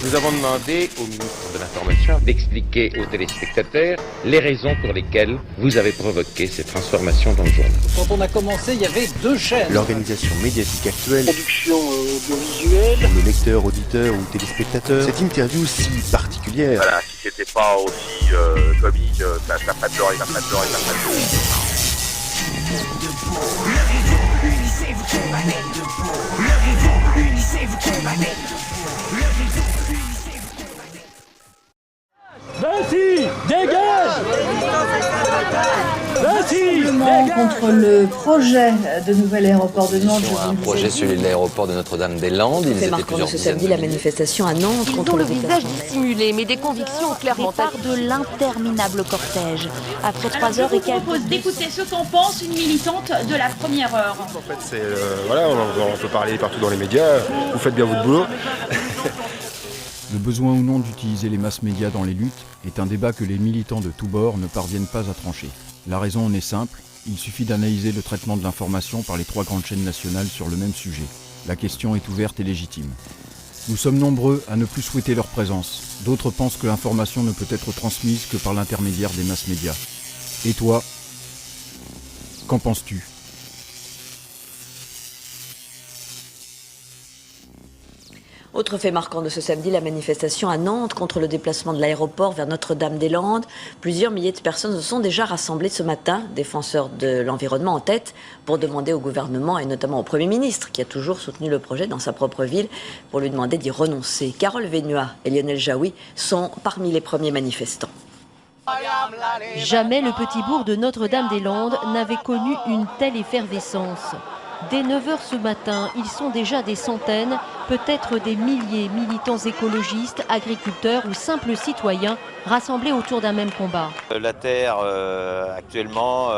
Nous avons demandé au ministre de l'Information d'expliquer aux téléspectateurs les raisons pour lesquelles vous avez provoqué ces transformations dans le journal. Quand on a commencé, il y avait 2 chaînes. L'organisation médiatique actuelle, production audiovisuelle, pour le lecteur, auditeur ou téléspectateur, cette interview si particulière. Voilà, si c'était pas aussi comique, ça ferait pleurer, ça ferait pleurer, ça ferait pleurer. Vinci, dégage! Contre le projet de nouvel aéroport de Nantes. Un projet celui de l'aéroport de Notre-Dame-des-Landes. Fait marquant de ce samedi la manifestation à Nantes contre le visage dissimulé, mais des convictions clairement part de l'interminable cortège. Après 3 heures et quelques... Je vous propose d'écouter ce qu'en pense une militante de la première heure. En fait, c'est voilà, on peut parler partout dans les médias. Vous faites bien votre boulot. Le besoin ou non d'utiliser les masses médias dans les luttes est un débat que les militants de tous bords ne parviennent pas à trancher. La raison en est simple, il suffit d'analyser le traitement de l'information par les 3 grandes chaînes nationales sur le même sujet. La question est ouverte et légitime. Nous sommes nombreux à ne plus souhaiter leur présence. D'autres pensent que l'information ne peut être transmise que par l'intermédiaire des masses médias. Et toi, qu'en penses-tu ? Autre fait marquant de ce samedi, la manifestation à Nantes contre le déplacement de l'aéroport vers Notre-Dame-des-Landes. Plusieurs milliers de personnes se sont déjà rassemblées ce matin, défenseurs de l'environnement en tête, pour demander au gouvernement et notamment au Premier ministre, qui a toujours soutenu le projet dans sa propre ville, pour lui demander d'y renoncer. Carole Vénua et Lionel Jaoui sont parmi les premiers manifestants. Jamais le petit bourg de Notre-Dame-des-Landes n'avait connu une telle effervescence. Dès 9h ce matin, ils sont déjà des centaines, peut-être des milliers militants écologistes, agriculteurs ou simples citoyens rassemblés autour d'un même combat. La Terre, actuellement,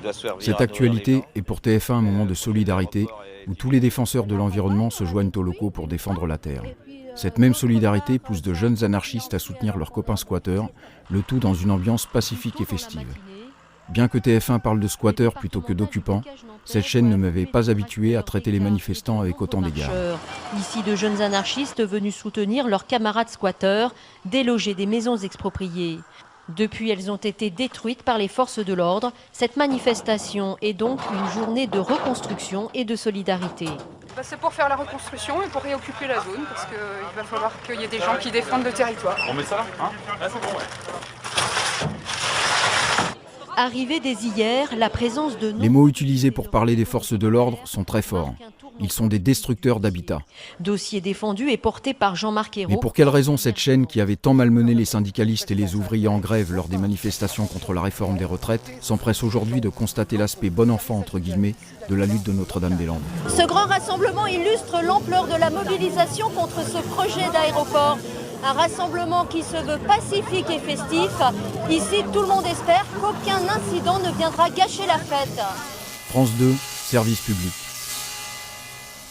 doit servir. Cette actualité est pour TF1 un moment de solidarité où tous les défenseurs de l'environnement se joignent aux locaux pour défendre la Terre. Cette même solidarité pousse de jeunes anarchistes à soutenir leurs copains squatteurs, le tout dans une ambiance pacifique et festive. Bien que TF1 parle de squatteurs plutôt que d'occupants, cette chaîne ne m'avait pas habitué à traiter les manifestants avec autant d'égards. Ici, de jeunes anarchistes venus soutenir leurs camarades squatteurs, délogés des maisons expropriées. Depuis, elles ont été détruites par les forces de l'ordre. Cette manifestation est donc une journée de reconstruction et de solidarité. C'est pour faire la reconstruction et pour réoccuper la zone, parce qu'il va falloir qu'il y ait des gens qui défendent le territoire. On met ça là, hein? Là, c'est bon, ouais. Arrivée dès hier, la présence de... Les mots utilisés pour parler des forces de l'ordre sont très forts. Ils sont des destructeurs d'habitat. Dossier défendu et porté par Jean-Marc Ayrault. Mais pour quelle raison cette chaîne qui avait tant malmené les syndicalistes et les ouvriers en grève lors des manifestations contre la réforme des retraites s'empresse aujourd'hui de constater l'aspect bon enfant entre guillemets de la lutte de Notre-Dame-des-Landes? Ce grand rassemblement illustre l'ampleur de la mobilisation contre ce projet d'aéroport. Un rassemblement qui se veut pacifique et festif. Ici, tout le monde espère qu'aucun incident ne viendra gâcher la fête. France 2, service public.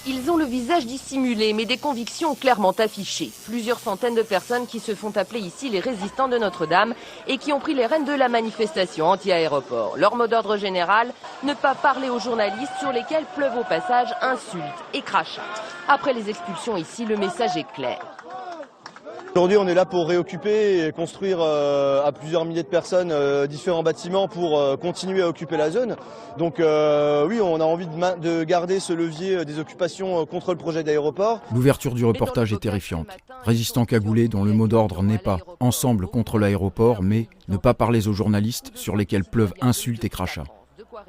Ils ont le visage dissimulé, mais des convictions clairement affichées. Plusieurs centaines de personnes qui se font appeler ici les résistants de Notre-Dame et qui ont pris les rênes de la manifestation anti-aéroport. Leur mot d'ordre général, ne pas parler aux journalistes sur lesquels pleuvent au passage insultes et crachats. Après les expulsions ici, le message est clair. Aujourd'hui, on est là pour réoccuper et construire à plusieurs milliers de personnes différents bâtiments pour continuer à occuper la zone. Donc oui, on a envie de garder ce levier des occupations contre le projet d'aéroport. L'ouverture du reportage est terrifiante. Résistants cagoulés dont le mot d'ordre n'est pas « ensemble contre l'aéroport », mais « ne pas parler aux journalistes sur lesquels pleuvent insultes et crachats ».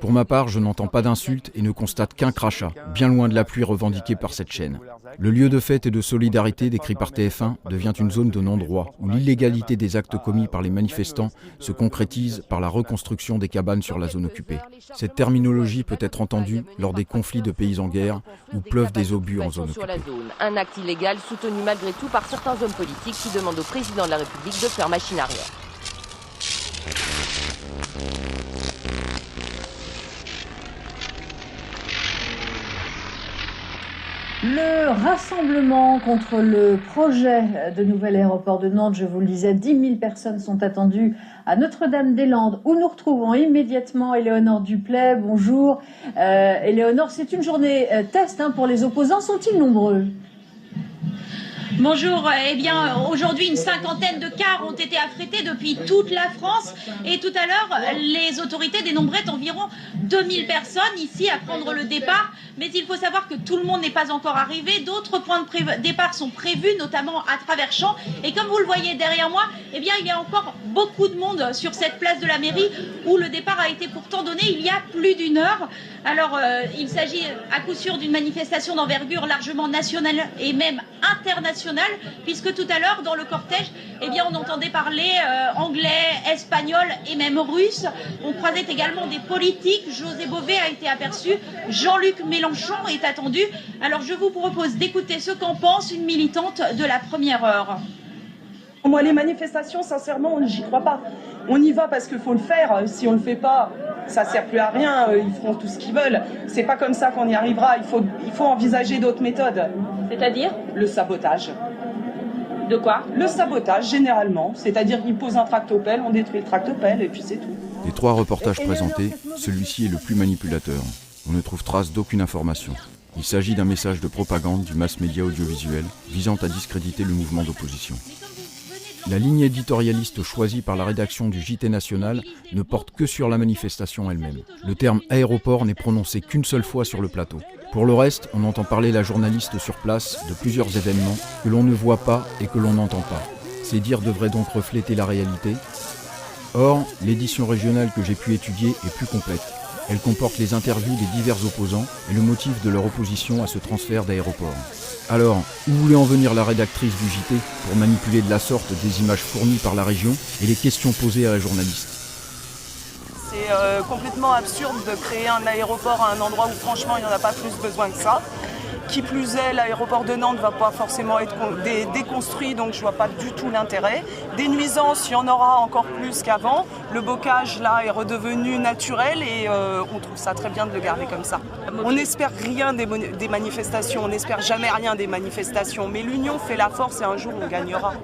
Pour ma part, je n'entends pas d'insultes et ne constate qu'un crachat, bien loin de la pluie revendiquée par cette chaîne. Le lieu de fête et de solidarité décrit par TF1 devient une zone de non-droit, où l'illégalité des actes commis par les manifestants se concrétise par la reconstruction des cabanes sur la zone occupée. Cette terminologie peut être entendue lors des conflits de pays en guerre, où pleuvent des obus en zone occupée. Un acte illégal soutenu malgré tout par certains hommes politiques qui demandent au président de la République de faire machine arrière. Le rassemblement contre le projet de nouvel aéroport de Nantes, je vous le disais, 10 000 personnes sont attendues à Notre-Dame-des-Landes, où nous retrouvons immédiatement Éléonore Duplay. Bonjour. Éléonore, c'est une journée test pour les opposants. Sont-ils nombreux ? Bonjour, eh bien aujourd'hui une cinquantaine de cars ont été affrétés depuis toute la France et tout à l'heure les autorités dénombraient environ 2000 personnes ici à prendre le départ, mais il faut savoir que tout le monde n'est pas encore arrivé, d'autres points de départ sont prévus, notamment à travers Champs, et comme vous le voyez derrière moi, eh bien il y a encore beaucoup de monde sur cette place de la mairie où le départ a été pourtant donné il y a plus d'une heure. Alors il s'agit à coup sûr d'une manifestation d'envergure largement nationale et même internationale, puisque tout à l'heure dans le cortège, eh bien on entendait parler anglais, espagnol et même russe. On croisait également des politiques. José Bové a été aperçu, Jean-Luc Mélenchon est attendu. Alors je vous propose d'écouter ce qu'en pense une militante de la première heure. Moi, les manifestations, sincèrement, j'y crois pas. On y va parce qu'il faut le faire. Si on le fait pas, ça sert plus à rien. Ils feront tout ce qu'ils veulent. C'est pas comme ça qu'on y arrivera. Il faut envisager d'autres méthodes. C'est-à-dire ? Le sabotage. De quoi ? Le sabotage, généralement. C'est-à-dire qu'ils posent un tractopelle, on détruit le tractopelle et puis c'est tout. Des 3 reportages présentés, celui-ci est le plus manipulateur. On ne trouve trace d'aucune information. Il s'agit d'un message de propagande du mass-média audiovisuel visant à discréditer le mouvement d'opposition. La ligne éditorialiste choisie par la rédaction du JT National ne porte que sur la manifestation elle-même. Le terme « aéroport » n'est prononcé qu'une seule fois sur le plateau. Pour le reste, on entend parler la journaliste sur place de plusieurs événements que l'on ne voit pas et que l'on n'entend pas. Ces dires devraient donc refléter la réalité. Or, l'édition régionale que j'ai pu étudier est plus complète. Elle comporte les interviews des divers opposants et le motif de leur opposition à ce transfert d'aéroport. Alors, où voulait en venir la rédactrice du JT pour manipuler de la sorte des images fournies par la région et les questions posées à la journaliste ? C'est complètement absurde de créer un aéroport à un endroit où franchement il n'y en a pas plus besoin que ça. Qui plus est, l'aéroport de Nantes ne va pas forcément être déconstruit, donc je ne vois pas du tout l'intérêt. Des nuisances, il y en aura encore plus qu'avant. Le bocage, là, est redevenu naturel et on trouve ça très bien de le garder comme ça. On n'espère rien des manifestations, on n'espère jamais rien des manifestations, mais l'union fait la force et un jour on gagnera.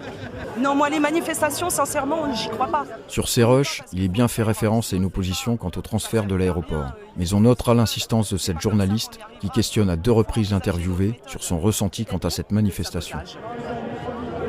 Non, moi, les manifestations, sincèrement, j'y crois pas. Sur ces rushs, il est bien fait référence à une opposition quant au transfert de l'aéroport. Mais on notera l'insistance de cette journaliste qui questionne à 2 reprises l'interviewée sur son ressenti quant à cette manifestation.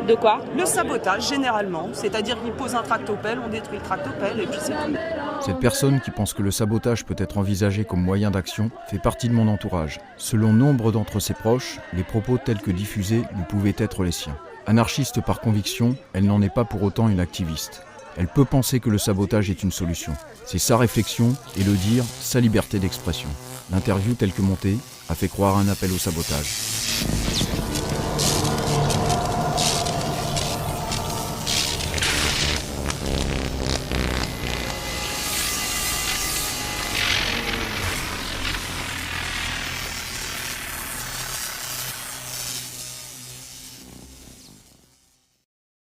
De quoi ? Le sabotage, généralement. C'est-à-dire qu'il pose un tractopelle, on détruit le tractopelle et puis c'est tout. Cette personne qui pense que le sabotage peut être envisagé comme moyen d'action fait partie de mon entourage. Selon nombre d'entre ses proches, les propos tels que diffusés ne pouvaient être les siens. Anarchiste par conviction, elle n'en est pas pour autant une activiste. Elle peut penser que le sabotage est une solution. C'est sa réflexion et le dire, sa liberté d'expression. L'interview telle que montée a fait croire un appel au sabotage.